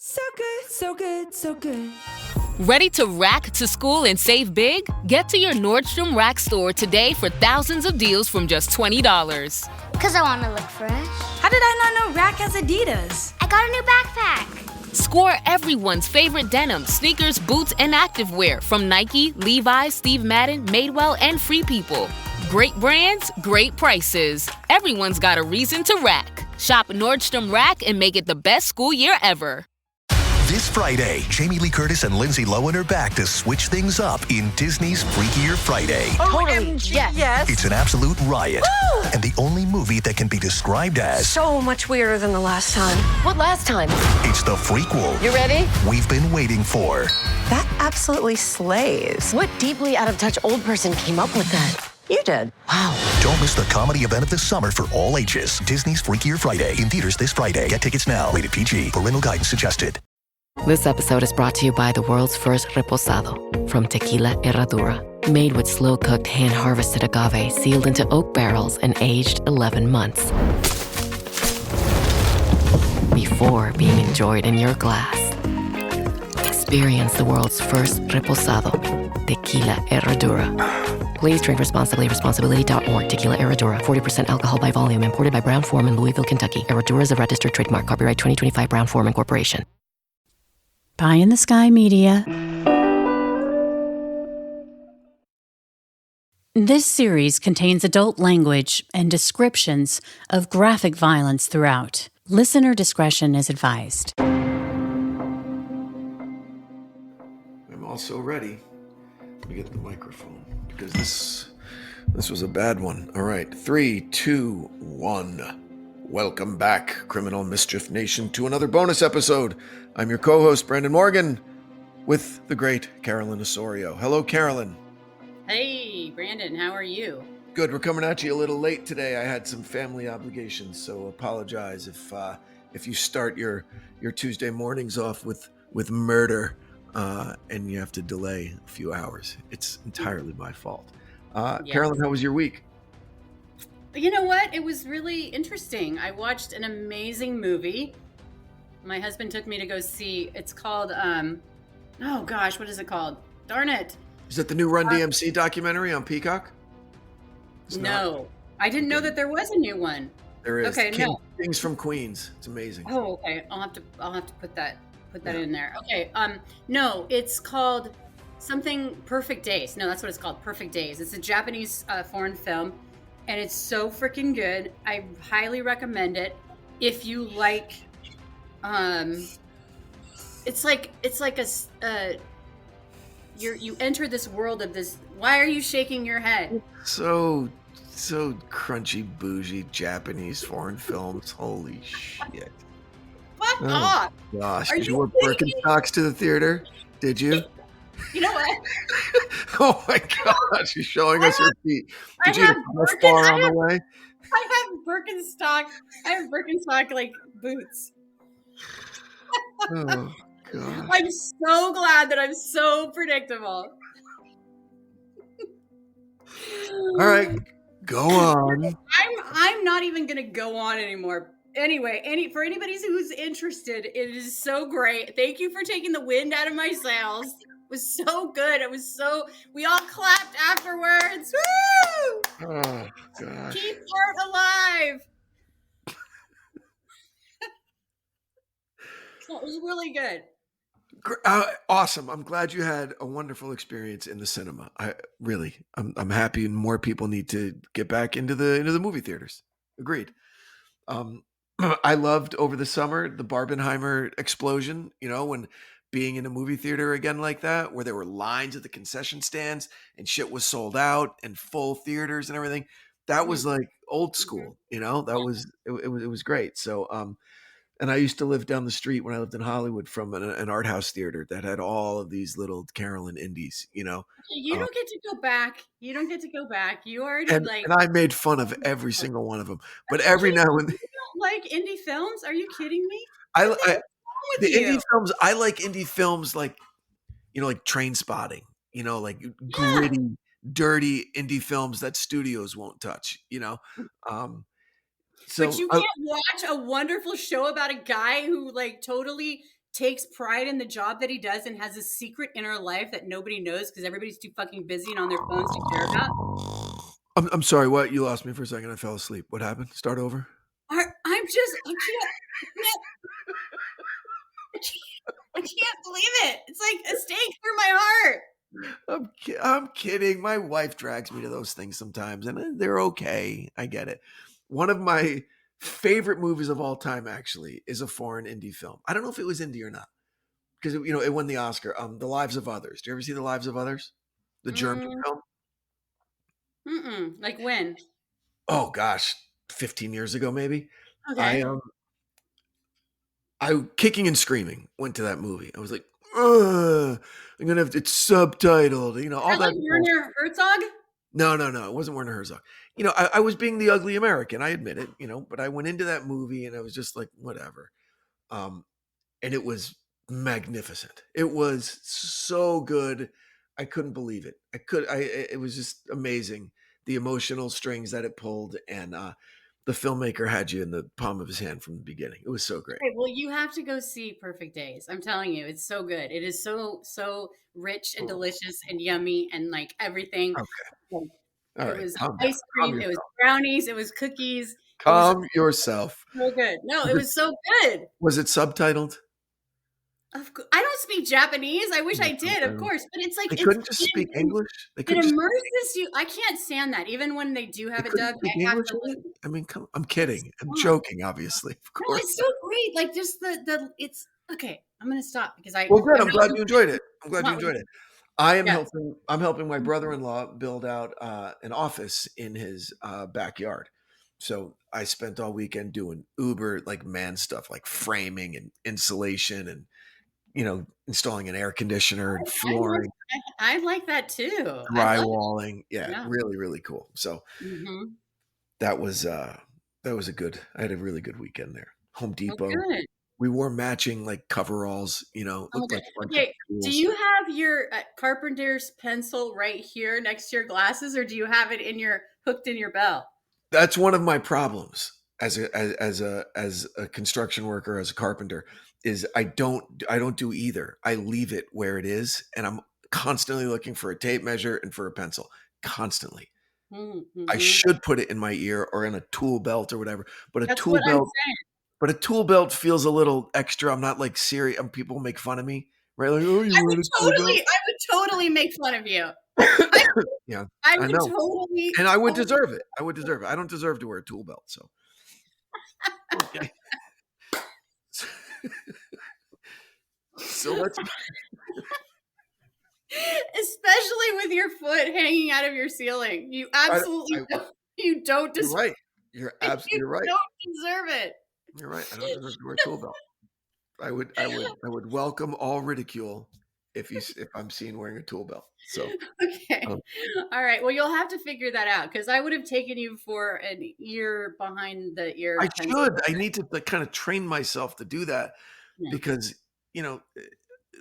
So good, so good, so good. Ready to rack to school and save big? Get to your Nordstrom Rack store today for thousands of deals from just $20. Because I want to look fresh. How did I not know Rack has Adidas? I got a new backpack. Score everyone's favorite denim, sneakers, boots, and activewear from Nike, Levi's, Steve Madden, Madewell, and Free People. Great brands, great prices. Everyone's got a reason to rack. Shop Nordstrom Rack and make it the best school year ever. This Friday, Jamie Lee Curtis and Lindsay Lohan are back to switch things up in Disney's Freakier Friday. OMG, yes. It's an absolute riot, and the only movie that can be described as So much weirder than the last time. What last time? it's the frequel You ready? we've been waiting for. That absolutely slays. What deeply out of touch old person came up with that? You did. Wow. Don't miss the comedy event of the summer for all ages. Disney's Freakier Friday, in theaters this Friday. Get tickets now. Rated PG. Parental guidance suggested. This episode is brought to you by the world's first reposado from Tequila Herradura. Made with slow-cooked, hand-harvested agave sealed into oak barrels and aged 11 months. Before being enjoyed in your glass. Experience the world's first reposado. Tequila Herradura. Please drink responsibly. Responsibility.org. Tequila Herradura. 40% alcohol by volume. Imported by Brown-Forman, Louisville, Kentucky. Herradura is a registered trademark. Copyright 2025 Brown-Forman Corporation. Pie in the Sky Media. This series contains adult language and descriptions of graphic violence throughout. Listener discretion is advised. I'm also ready. Let me get the microphone because this was a bad one. All right, 3, 2, 1. Welcome back, Criminal Mischief Nation, to another bonus episode. I'm your co-host, Brandon Morgan, with the great Carolyn Osorio. Hello, Carolyn. Hey, Brandon, how are you? Good. We're coming at you a little late today. I had some family obligations, so apologize if you start your Tuesday mornings off with murder and you have to delay a few hours. It's entirely my fault. Carolyn, how was your week? You know what? It was really interesting. I watched an amazing movie. My husband took me to go see. It's called, oh gosh, what is it called? Darn it. Is that the new Run DMC documentary on Peacock? No, I didn't know that there was a new one. There is. Okay, no. Kings from Queens. It's amazing. Oh, okay. I'll have to put that in there. Okay. No, it's called something Perfect Days. No, that's what it's called. Perfect Days. It's a Japanese foreign film, and it's so freaking good. I highly recommend it. If you like, it's like you enter this world of this. Why are you shaking your head? So crunchy, bougie Japanese foreign films. Holy shit. Fuck off. Gosh, Are did you you wear kidding me? Birkenstocks to the theater? Did you? You know what? Oh my gosh, she's showing us her feet. I Did you have have a Buff bar on the way? I have Birkenstock like boots. Oh god. I'm so glad that I'm so predictable. All right, go on. I'm not even gonna go on anymore. Anyway, for anybody who's interested, it is so great. Thank you for taking the wind out of my sails. It was so good. We all clapped afterwards. Woo! Oh gosh. Keep art alive. So it was really good. Awesome. I'm glad you had a wonderful experience in the cinema. I'm happy, and more people need to get back into the movie theaters. Agreed. I loved over the summer the Barbenheimer explosion. You know, when being in a movie theater again like that, where there were lines at the concession stands and shit was sold out and full theaters and everything. That was like old school. You know, that was it was great. So and I used to live down the street when I lived in Hollywood from an art house theater that had all of these little Carolyn indies, you know. You don't get to go back. You don't get to go back. You already And I made fun of every single one of them. But every now and then, you don't like indie films? Are you kidding me? the you? indie films, I like indie films like, you know, like Train Spotting, you know, like gritty, dirty indie films that studios won't touch, you know. But you can't watch a wonderful show about a guy who like totally takes pride in the job that he does and has a secret inner life that nobody knows because everybody's too fucking busy and on their phones to care about. I'm sorry. What? You lost me for a second. I fell asleep. What happened? Start over. I can't believe it. It's like a stake through my heart. I'm kidding. My wife drags me to those things sometimes, and they're okay. I get it. One of my favorite movies of all time, actually, is a foreign indie film. I don't know if it was indie or not, because it won the Oscar. The Lives of Others. Do you ever see The Lives of Others? The German film. Like when? Oh gosh, 15 years ago, maybe. Okay. I kicking and screaming went to that movie. I was like, ugh, I'm gonna have it's subtitled. All that. Like Werner Herzog? No, it wasn't Werner Herzog. I was being the ugly American. I admit it. But I went into that movie and I was just like, whatever. And it was magnificent. It was so good. I couldn't believe it. It was just amazing. The emotional strings that it pulled, and the filmmaker had you in the palm of his hand from the beginning. It was so great. Okay, well, you have to go see Perfect Days. I'm telling you, it's so good. It is so rich and delicious and yummy and like everything. Okay. Like, All it right. was ice cream. It was brownies. It was cookies. Calm yourself. So good. No, it was so good. Was it subtitled? I don't speak Japanese. I wish I did, of course, but it's like they couldn't just speak English. It immerses you. I can't stand that. Even when they do have it dubbed, I have to listen. I mean, I'm kidding. I'm joking, obviously. Of course. No, it's so great. Like just it's okay. I'm gonna stop because I. Well, good. I'm glad you enjoyed it. I'm Yes. helping my brother-in-law build out an office in his backyard. So I spent all weekend doing Uber like man stuff, like framing and insulation and installing an air conditioner and flooring. I like that too. Drywalling. Yeah, really, really cool. So that was I had a really good weekend there. Home Depot. Good. We wore matching like coveralls, looked like a bunch of tools. Do you have your carpenter's pencil right here next to your glasses, or do you have it hooked in your belt? That's one of my problems as a construction worker, as a carpenter, is I don't do either. I leave it where it is, and I'm constantly looking for a tape measure and for a pencil, constantly. I should put it in my ear or in a tool belt or whatever, but That's what I'm saying. But a tool belt feels a little extra. I'm not like serious. People make fun of me, right? Like, oh, you wearing a tool belt? I would totally make fun of you. Yeah, I would totally, and I would deserve it. I don't deserve to wear a tool belt. So, okay. So let's. Especially with your foot hanging out of your ceiling, you absolutely you don't deserve. You're right. You're absolutely right. You don't deserve it. You're right. I don't deserve to wear a tool belt. I would welcome all ridicule if I'm seen wearing a tool belt. So okay, all right. Well, you'll have to figure that out because I would have taken you for an ear behind the ear. I should. I need to kind of train myself to do that because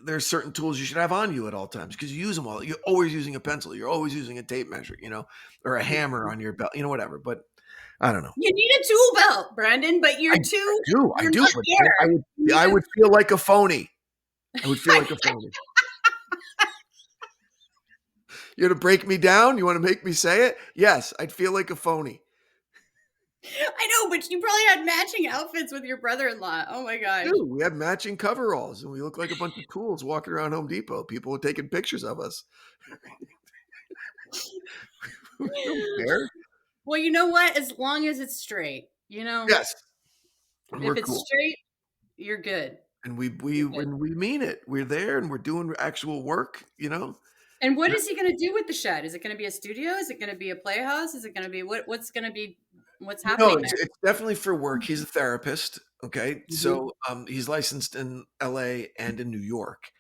there's certain tools you should have on you at all times because you use them all. You're always using a pencil. You're always using a tape measure, or a hammer on your belt, whatever. But I don't know. You need a tool belt, Branden, but you're too. I do. But I would feel like a phony. I would feel like a phony. You're to break me down? You want to make me say it? Yes, I'd feel like a phony. I know, but you probably had matching outfits with your brother-in-law. Oh my gosh. Dude, we had matching coveralls and we looked like a bunch of tools walking around Home Depot. People were taking pictures of us. Well, you know what? As long as it's straight, Yes. If it's straight, you're good. And when we mean it, we're there and we're doing actual work, And what is he going to do with the shed? Is it going to be a studio? Is it going to be a playhouse? Is it going to be what's going to be what's happening? No, it's definitely for work. He's a therapist. Okay. So he's licensed in LA and in New York.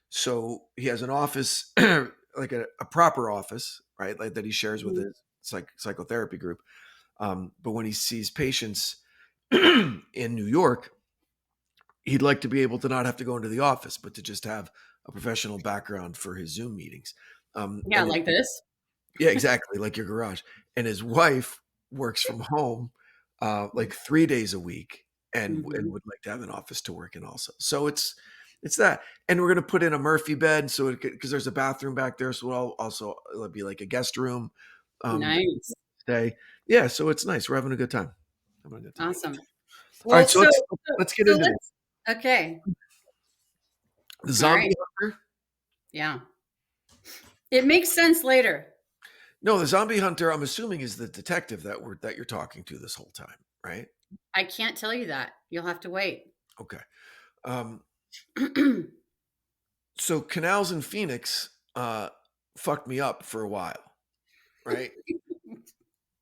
So he has an office, like a proper office, right? Like that he shares with his psychotherapy group. But when he sees patients in New York, he'd like to be able to not have to go into the office, but to just have a professional background for his Zoom meetings. Like this. Yeah, exactly. Like your garage. And his wife works from home like 3 days a week and would like to have an office to work in also. So it's It's that. And we're going to put in a Murphy bed. So because there's a bathroom back there. So it'll be like a guest room. Nice. Stay. Yeah. So it's nice. We're having a good time. Awesome. All right. So let's get into it. Okay. The zombie hunter. Yeah. It makes sense later. No, the zombie hunter, I'm assuming, is the detective that you're talking to this whole time, right? I can't tell you that. You'll have to wait. Okay. So Canals in Phoenix fucked me up for a while, right?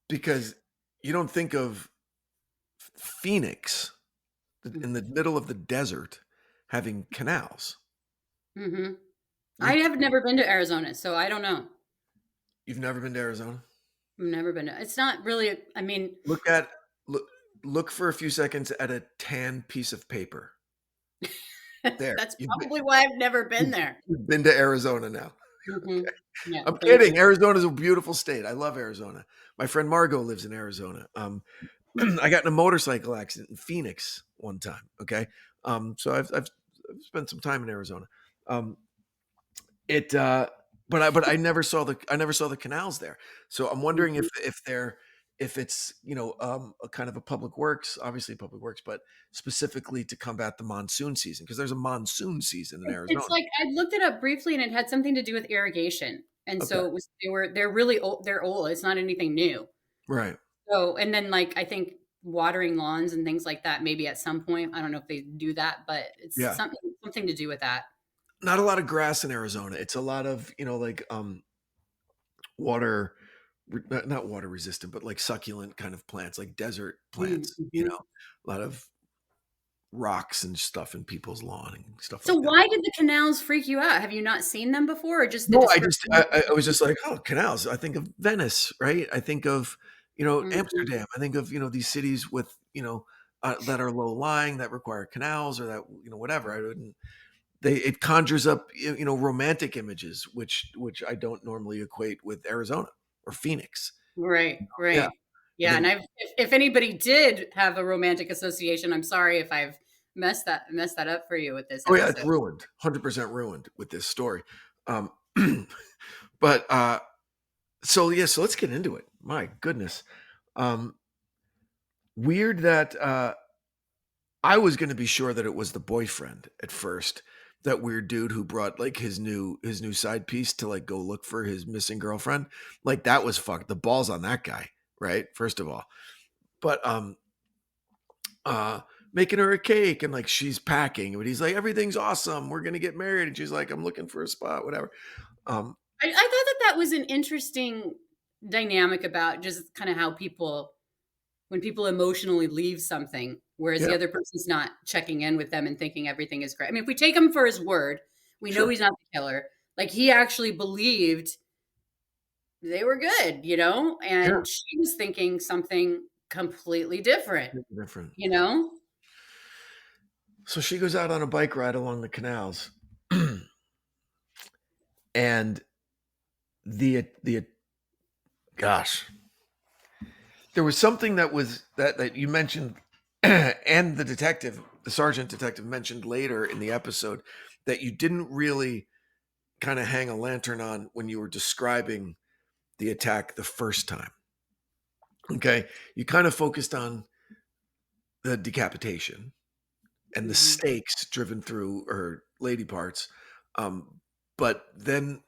Because you don't think of Phoenix in the middle of the desert having canals. Mm-hmm. I have never been to Arizona, so I don't know. You've never been to Arizona? I've never been to. It's not really. Look for a few seconds at a tan piece of paper. There. That's probably why I've never been there. You've been to Arizona now. Mm-hmm. Okay. Yeah, I'm kidding. Arizona is a beautiful state. I love Arizona. My friend Margot lives in Arizona. I got in a motorcycle accident in Phoenix one time. Okay. So I've spent some time in Arizona. But I never saw the canals there. So I'm wondering if it's a kind of a public works, obviously public works, but specifically to combat the monsoon season, because there's a monsoon season in Arizona. It's like I looked it up briefly, and it had something to do with irrigation, and so it was they're really old. They're old. It's not anything new, right? So and then like I think watering lawns and things like that. Maybe at some point, I don't know if they do that, but it's something to do with that. Not a lot of grass in Arizona. It's a lot of water. Not water resistant, but like succulent kind of plants, like desert plants, Mm-hmm. a lot of rocks and stuff in people's lawn and stuff So like that. why did the canals freak you out? Have you not seen them before, or just No, I was just like, oh, canals. I think of Venice, right? I think of, Amsterdam. I think of, these cities with, that are low lying, that require canals or that, whatever. It conjures up, romantic images, which I don't normally equate with Arizona or Phoenix. Right. Yeah. And if anybody did have a romantic association, I'm sorry if I've messed that up for you with this episode. Oh yeah, it's ruined, 100% ruined with this story. But so let's get into it. My goodness, weird that I was going to be sure that it was the boyfriend at first. That weird dude who brought like his new side piece to like go look for his missing girlfriend. Like that was fucked. The balls on that guy, right? First of all. But making her a cake and like she's packing, but he's like, everything's awesome. We're gonna get married. And she's like, I'm looking for a spot, whatever. I thought that was an interesting dynamic about just kind of how when people emotionally leave something, whereas the other person's not checking in with them and thinking everything is great. I mean, if we take him for his word, we know he's not the killer. Like he actually believed they were good, and she was thinking something completely different. So she goes out on a bike ride along the canals, and gosh, there was something that you mentioned, and the sergeant detective mentioned later in the episode that you didn't really kind of hang a lantern on when you were describing the attack the first time. Okay, you kind of focused on the decapitation and the stakes driven through her lady parts, but then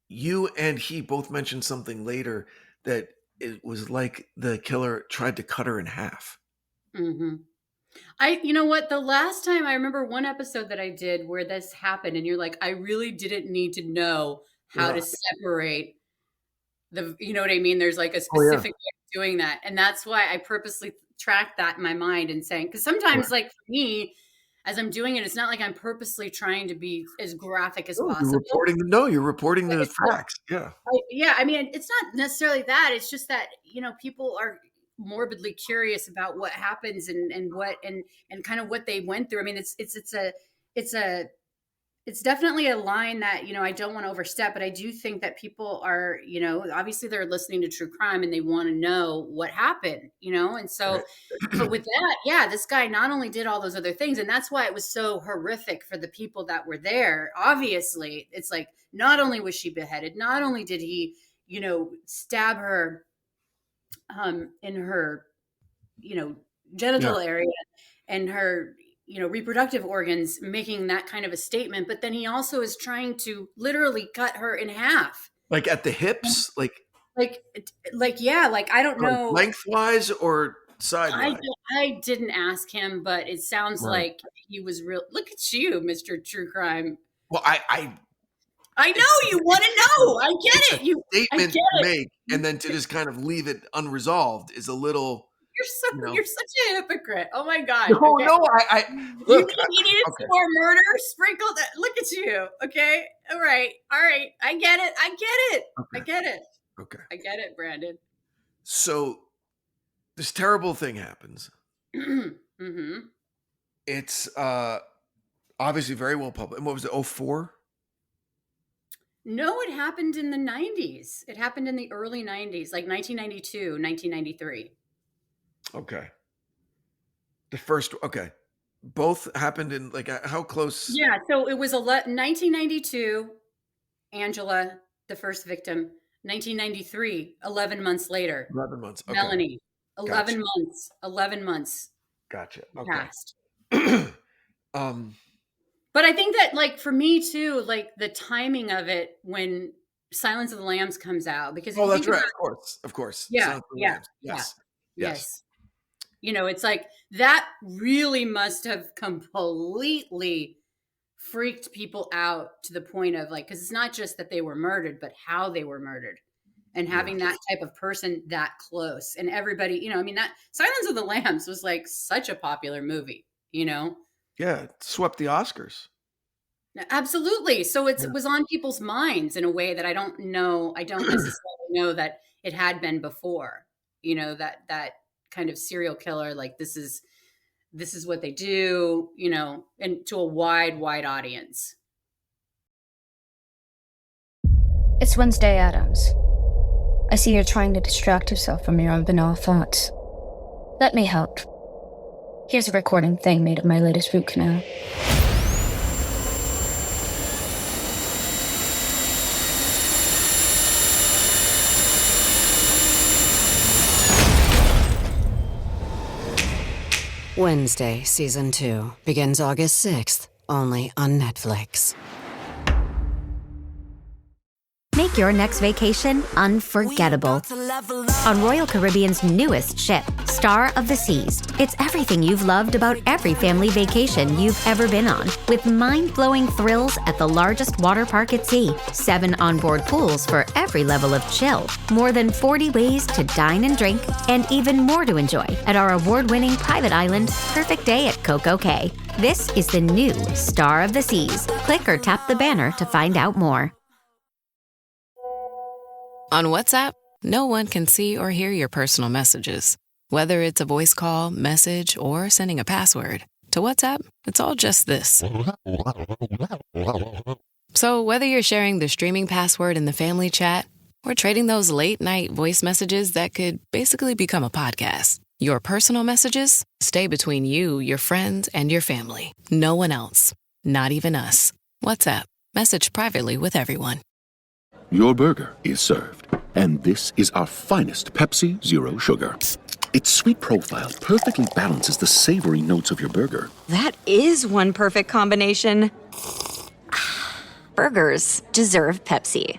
you and he both mentioned something later that it was like the killer tried to cut her in half. Mm-hmm. You know what? The last time I remember one episode that I did where this happened, and you're like, I really didn't need to know how to separate you know what I mean? There's like a specific way of doing that. And that's why I purposely tracked that in my mind and saying, because sometimes like for me, as I'm doing it, it's not like I'm purposely trying to be as graphic as possible. You're reporting the facts. Yeah. I mean, it's not necessarily that. It's just that, people are morbidly curious about what happens and what, and kind of what they went through. I mean, it's it's definitely a line that, I don't want to overstep, but I do think that people are, obviously they're listening to true crime and they want to know what happened, and so, but with that, yeah, this guy not only did all those other things, and that's why it was so horrific for the people that were there. Obviously, it's like, not only was she beheaded, not only did he, stab her in her, genital area and her, reproductive organs, making that kind of a statement. But then he also is trying to literally cut her in half. Like at the hips? Like yeah, like, I don't know. Lengthwise or sidewise? I didn't ask him, but it sounds like he was real. Look at you, Mr. True Crime. Well, I know you want to know. I get it. Statement to make, and then to just kind of leave it unresolved is a little. You're such a hypocrite. Oh my God. No, okay. no, I look. You needed some more murder. Sprinkle that. Look at you. Okay. All right. I get it. Okay. I get it. Okay. I get it, Brandon. So this terrible thing happens. Mm-hmm. It's obviously very well public. And what was it, 2004? No, it happened in the 90s. It happened in the early 90s, like 1992, 1993. Okay. The first, okay. Both happened in, like, how close? Yeah, so it was 1992, Angela, the first victim. 1993, 11 months later. 11 months. Okay. Melanie, 11 Gotcha. months. 11 months. Gotcha. Okay. Passed. But I think that, like, for me too, like the timing of it when Silence of the Lambs comes out, because that's right. Of course. Yeah. Yes. It's like that really must have completely freaked people out to the point of, like, because it's not just that they were murdered, but how they were murdered, and having that type of person that close, and everybody, that Silence of the Lambs was like such a popular movie, Yeah, it swept the Oscars. Absolutely. So it was on people's minds in a way that I don't necessarily know that it had been before. That kind of serial killer, like this is what they do, and to a wide audience. It's Wednesday Addams. I see you're trying to distract yourself from your own banal thoughts. Let me help. Here's a recording thing made of my latest root canal. Wednesday, Season 2, begins August 6th, only on Netflix. Make your next vacation unforgettable on Royal Caribbean's newest ship, Star of the Seas. It's everything you've loved about every family vacation you've ever been on, with mind-blowing thrills at the largest water park at sea, 7 onboard pools for every level of chill, more than 40 ways to dine and drink, and even more to enjoy at our award-winning private island, Perfect Day at Coco Cay. This is the new Star of the Seas. Click or tap the banner to find out more. On WhatsApp, no one can see or hear your personal messages. Whether it's a voice call, message, or sending a password. To WhatsApp, it's all just this. So whether you're sharing the streaming password in the family chat or trading those late-night voice messages that could basically become a podcast, your personal messages stay between you, your friends, and your family. No one else. Not even us. WhatsApp. Message privately with everyone. Your burger is served, and this is our finest Pepsi Zero Sugar. Its sweet profile perfectly balances the savory notes of your burger. That is one perfect combination. Burgers deserve Pepsi.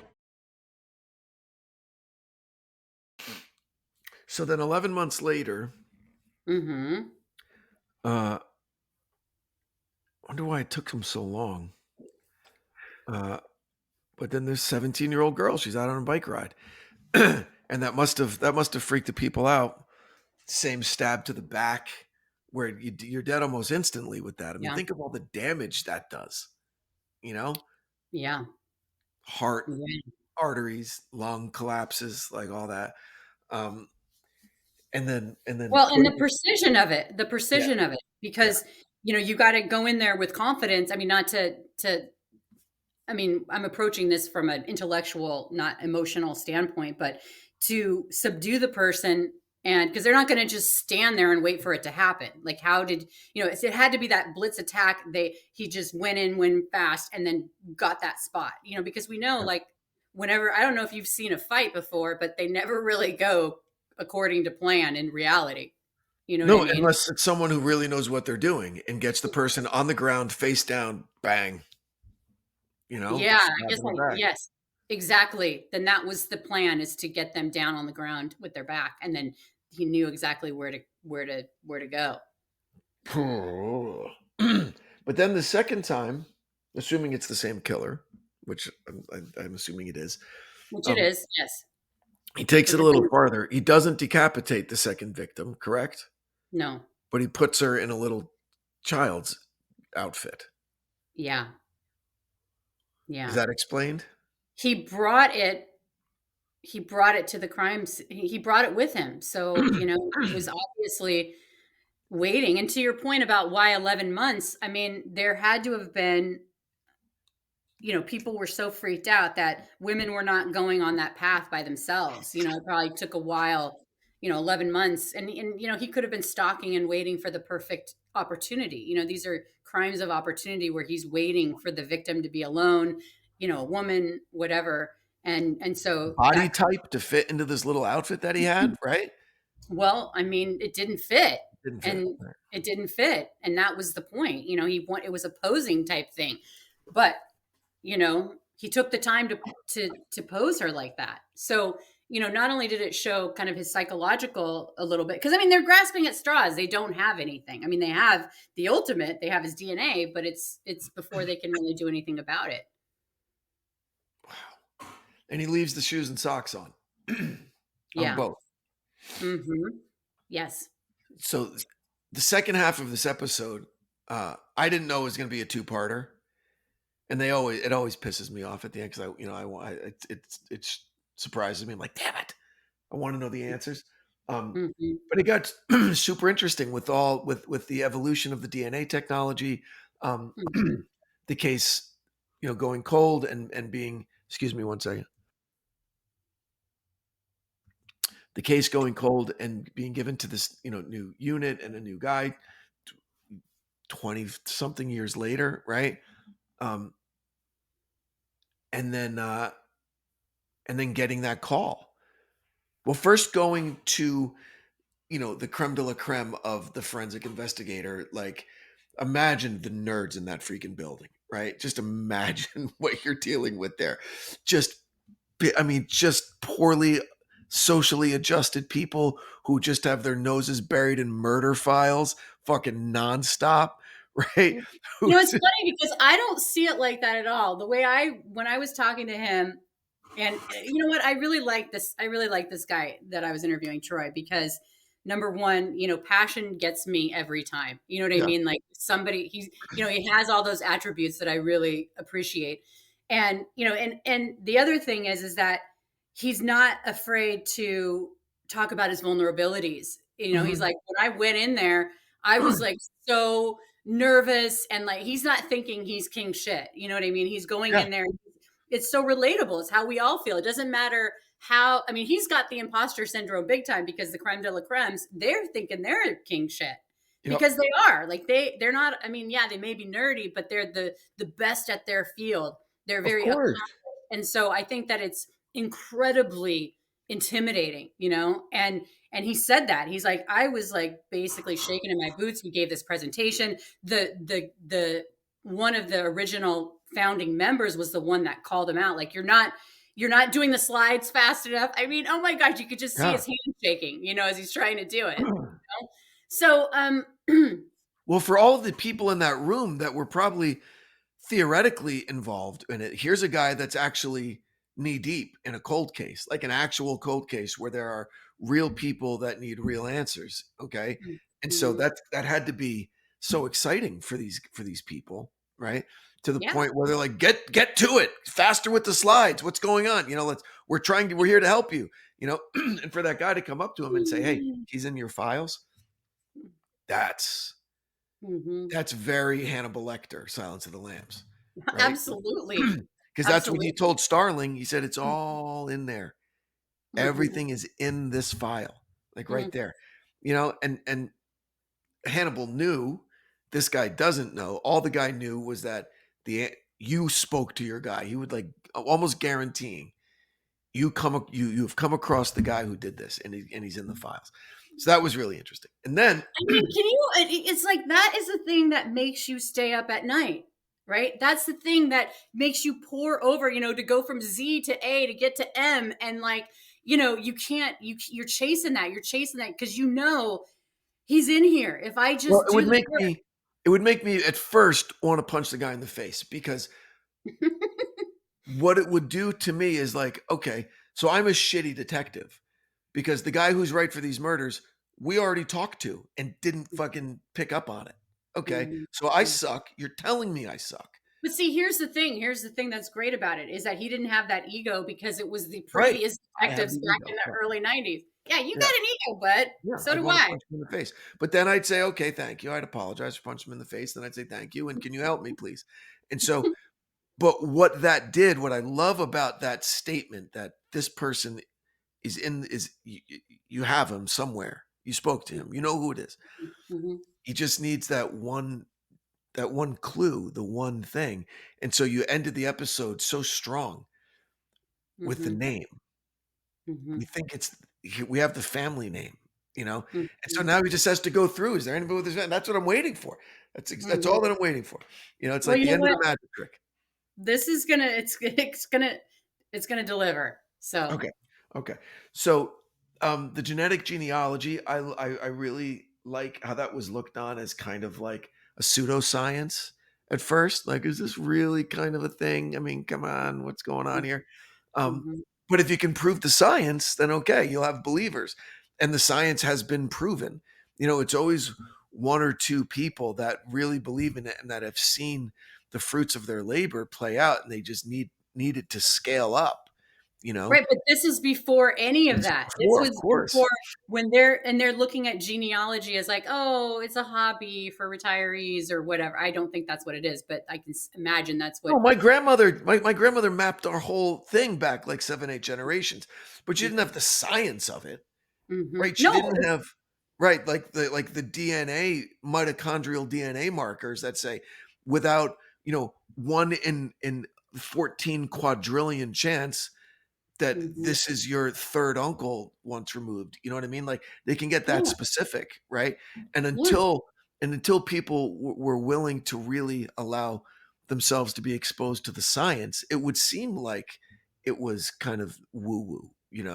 So then 11 months later, Mm-hmm. Wonder why it took him so long. But then this 17-year-old girl, she's out on a bike ride. And that must have freaked the people out. Same stab to the back where you're dead almost instantly with that. I mean, think of all the damage that does, Yeah. Heart, arteries, lung collapses, like all that. And then well, and the precision of it, because you got to go in there with confidence. I mean, not to I mean, I'm approaching this from an intellectual, not emotional standpoint, but to subdue the person, and because they're not going to just stand there and wait for it to happen. Like, how did, it had to be that blitz attack. He just went fast and then got that spot, because we know, like, whenever, I don't know if you've seen a fight before, but they never really go according to plan in reality. You know No, what I mean? unless it's someone who really knows what they're doing and gets the person on the ground, face down, bang. Yeah, I guess stab in the back. yes, exactly. Then that was the plan, is to get them down on the ground with their back, and then he knew exactly where to go. But then the second time, assuming it's the same killer, which I'm assuming it is, Which it is, yes. he takes it a little farther. He doesn't decapitate the second victim, correct? No. But he puts her in a little child's outfit. Yeah. Yeah. Is that explained? He brought it to the crimes. He brought it with him. So, he was obviously waiting. And to your point about why 11 months, I mean, there had to have been, people were so freaked out that women were not going on that path by themselves. It probably took a while, 11 months. And he could have been stalking and waiting for the perfect opportunity. These are crimes of opportunity where he's waiting for the victim to be alone, a woman, whatever. And so body type to fit into this little outfit that he had, right? Well, I mean, it didn't fit. And it didn't fit. And that was the point. It was a posing type thing. But, he took the time to pose her like that. So, not only did it show kind of his psychological a little bit, because I mean, they're grasping at straws. They don't have anything. I mean, they have the ultimate, they have his DNA, but it's before they can really do anything about it. Wow. And he leaves the shoes and socks on. On both. Mm-hmm. Yes. So the second half of this episode, I didn't know it was going to be a two-parter, and it always pisses me off at the end because it surprises me. I'm like, damn it, I want to know the answers. But it got super interesting with the evolution of the DNA technology, the case, going cold and being. Excuse me, one second. The case going cold and being given to this, new unit and a new guy 20 something years later. Right. And then getting that call. Well, first going to, the creme de la creme of the forensic investigator, like imagine the nerds in that freaking building, right? Just imagine what you're dealing with there. Just poorly socially adjusted people who just have their noses buried in murder files, fucking nonstop, right? It's funny because I don't see it like that at all. The way when I was talking to him, and you know what, I really like this guy that I was interviewing, Troy, because number one, passion gets me every time. You know what I mean? Like somebody, he has all those attributes that I really appreciate. And, and the other thing is that he's not afraid to talk about his vulnerabilities. He's like, when I went in there, I was like so nervous, and like, he's not thinking he's king shit. You know what I mean? He's going in there. It's so relatable. It's how we all feel. It doesn't matter how, I mean, he's got the imposter syndrome big time because the creme de la cremes, they're thinking they're king shit because they are like, they're not, I mean, yeah, they may be nerdy, but they're the best at their field. They're very accomplished. And so I think that it's incredibly intimidating, and he said that. He's like, I was like basically shaking in my boots. We gave this presentation. The one of the original founding members was the one that called him out. Like, you're not doing the slides fast enough. I mean, oh my gosh, you could just see his hand shaking, as he's trying to do it. So, well, for all of the people in that room that were probably theoretically involved in it, here's a guy that's actually knee deep in a cold case, like an actual cold case where there are real people that need real answers. Okay. And so that had to be so exciting for these people, right? To the point where they're like, get to it faster with the slides. What's going on? We're here to help you, and for that guy to come up to him and say, hey, he's in your files. That's very Hannibal Lecter, Silence of the Lambs. Right? Absolutely. Because that's what he told Starling. He said, it's all in there. Everything is in this file, like right there, and Hannibal knew. This guy doesn't know. All the guy knew was that you spoke to your guy. He would like almost guaranteeing you've come across the guy who did this, and he's in the files. So that was really interesting. And then I mean, it's like that is the thing that makes you stay up at night, right? That's the thing that makes you pour over, to go from Z to A to get to M. And like, you can't, you're chasing that because he's in here. If I just it would make me at first want to punch the guy in the face, because what it would do to me is like, okay, so I'm a shitty detective because the guy who's right for these murders, we already talked to and didn't fucking pick up on it. Okay. So I suck. You're telling me I suck. But see, here's the thing that's great about it is that he didn't have that ego because it was the previous detectives back in the early 90s. Yeah, you got an ego, but so do I. Punch him in the face. But then I'd say, okay, thank you. I'd apologize for punching him in the face. Then I'd say, thank you. And can you help me, please? And so, but what that did, what I love about that statement, that this person is you have him somewhere. You spoke to him. You know who it is. He just needs that one clue, the one thing. And so you ended the episode so strong with the name. We think we have the family name, and so now he just has to go through. Is there anybody with his name? That's what I'm waiting for. That's all that I'm waiting for. It's like the end of the magic trick. This is it's gonna deliver. So okay. So the genetic genealogy, I really like how that was looked on as kind of like a pseudoscience at first. Like, is this really kind of a thing? I mean, come on, what's going on here? But if you can prove the science, then okay, you'll have believers. And the science has been proven. It's always one or two people that really believe in it and that have seen the fruits of their labor play out, and they just need it to scale up. Right, but this is before any of that. This was before when they're looking at genealogy as like, oh, it's a hobby for retirees or whatever. I don't think that's what it is, but I can imagine that's what. Oh, my grandmother mapped our whole thing back like 7-8 generations, but she didn't have the science of it, right? She didn't have like the DNA, mitochondrial DNA markers that say without 1 in 14 quadrillion chance that this is your third uncle once removed. You know what I mean? Like they can get that specific, right? And until people were willing to really allow themselves to be exposed to the science, it would seem like it was kind of woo-woo,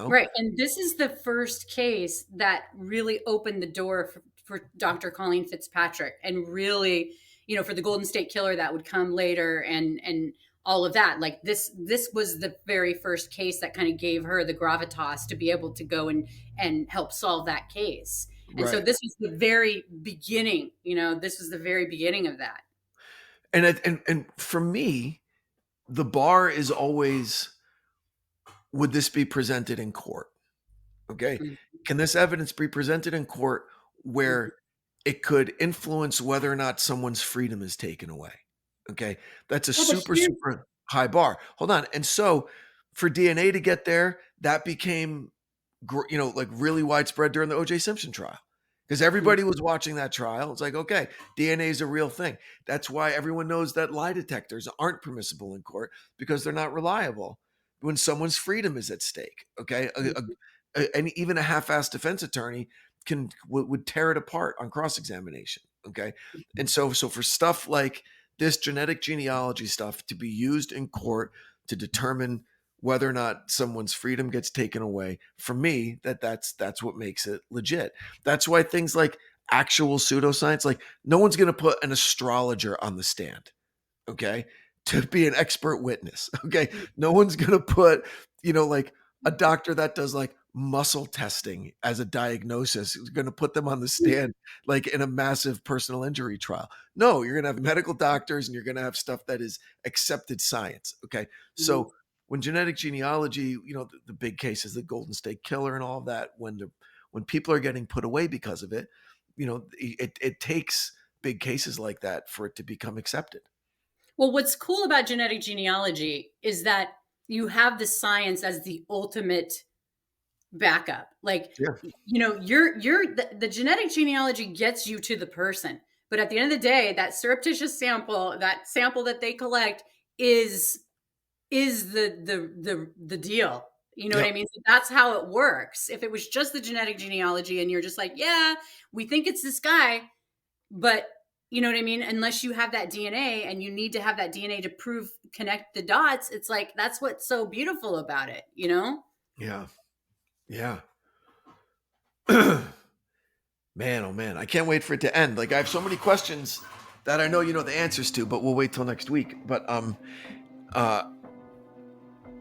Right. And this is the first case that really opened the door for Dr. Colleen Fitzpatrick, and really, for the Golden State Killer that would come later and all of that. Like this was the very first case that kind of gave her the gravitas to be able to go and help solve that case. And so this was the very beginning, this was the very beginning of that. And for me, the bar is always, would this be presented in court? Okay. Can this evidence be presented in court where it could influence whether or not someone's freedom is taken away? Okay. That's a super high bar. Hold on. And so for DNA to get there, that became, like really widespread during the O.J. Simpson trial, because everybody was watching that trial. It's like, okay, DNA is a real thing. That's why everyone knows that lie detectors aren't permissible in court, because they're not reliable when someone's freedom is at stake. Okay. And even a half-assed defense attorney would tear it apart on cross-examination. Okay. And so for stuff like this genetic genealogy stuff to be used in court to determine whether or not someone's freedom gets taken away, for me, that's what makes it legit. That's why things like actual pseudoscience, like no one's going to put an astrologer on the stand, okay, to be an expert witness. Okay. No one's going to put, like a doctor that does like muscle testing as a diagnosis is going to put them on the stand like in a massive personal injury trial. No, you're going to have medical doctors, and you're going to have stuff that is accepted science. Okay. So when genetic genealogy, the big cases, the Golden State Killer and all of that, when people are getting put away because of it, it takes big cases like that for it to become accepted. Well, what's cool about genetic genealogy is that you have the science as the ultimate backup. Like, you know, the genetic genealogy gets you to the person. But at the end of the day, that surreptitious sample, that sample that they collect is the deal. You know what I mean? So that's how it works. If it was just the genetic genealogy and you're just like, yeah, we think it's this guy, but you know what I mean? Unless you have that DNA, and you need to have that DNA to connect the dots, it's like, that's what's so beautiful about it, you know? Yeah. Yeah. Man, oh man, I can't wait for it to end. Like, I have so many questions that I know you know the answers to, but we'll wait till next week. But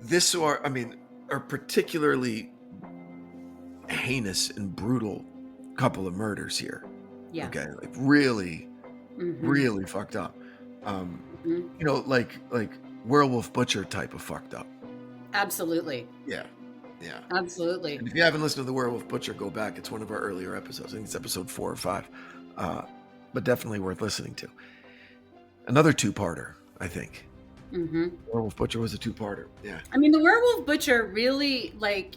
this are particularly heinous and brutal couple of murders here. Yeah. Okay, like really, really fucked up. You know, like werewolf butcher type of fucked up. Absolutely. Yeah. Yeah. Absolutely. And if you haven't listened to The Werewolf Butcher, go back. It's one of our earlier episodes. I think it's episode 4 or 5. But definitely worth listening to. Another two-parter, I think. Werewolf Butcher was a two-parter. Yeah. I mean, The Werewolf Butcher really, like,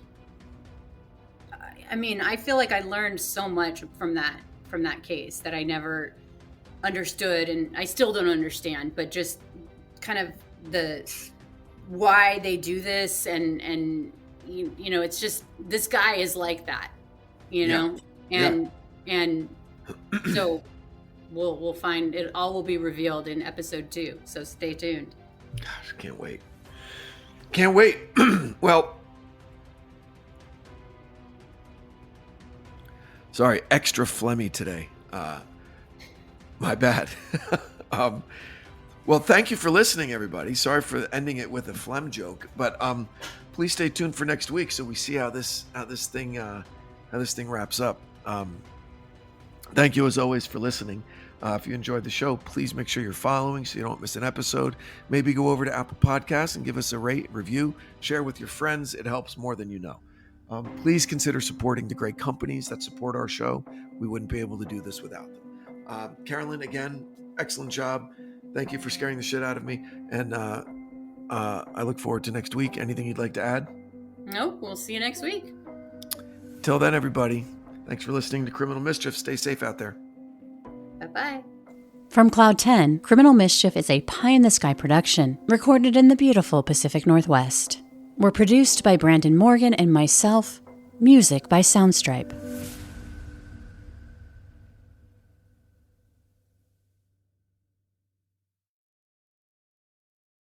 I mean, I feel like I learned so much from that case that I never understood, and I still don't understand, but just kind of the why they do this, and you know, it's just, this guy is like that, you know, and so we'll find it all will be revealed in episode 2. So stay tuned. Gosh, can't wait. Can't wait. Well, sorry, extra phlegmy today. My bad. Well, thank you for listening, everybody. Sorry for ending it with a phlegm joke, but please stay tuned for next week so we see how this thing wraps up. Thank you as always for listening. If you enjoyed the show, please make sure you're following so you don't miss an episode. Maybe go over to Apple Podcasts and give us a rate, review, share with your friends. It helps more than you know. Please consider supporting the great companies that support our show. We wouldn't be able to do this without them. Carolyn, again, excellent job. Thank you for scaring the shit out of me. And I look forward to next week. Anything you'd like to add? Nope. We'll see you next week. Till then, everybody, thanks for listening to Criminal Mischief. Stay safe out there. Bye-bye. From Cloud 10, Criminal Mischief is a pie-in-the-sky production, recorded in the beautiful Pacific Northwest. We're produced by Brandon Morgan and myself. Music by Soundstripe.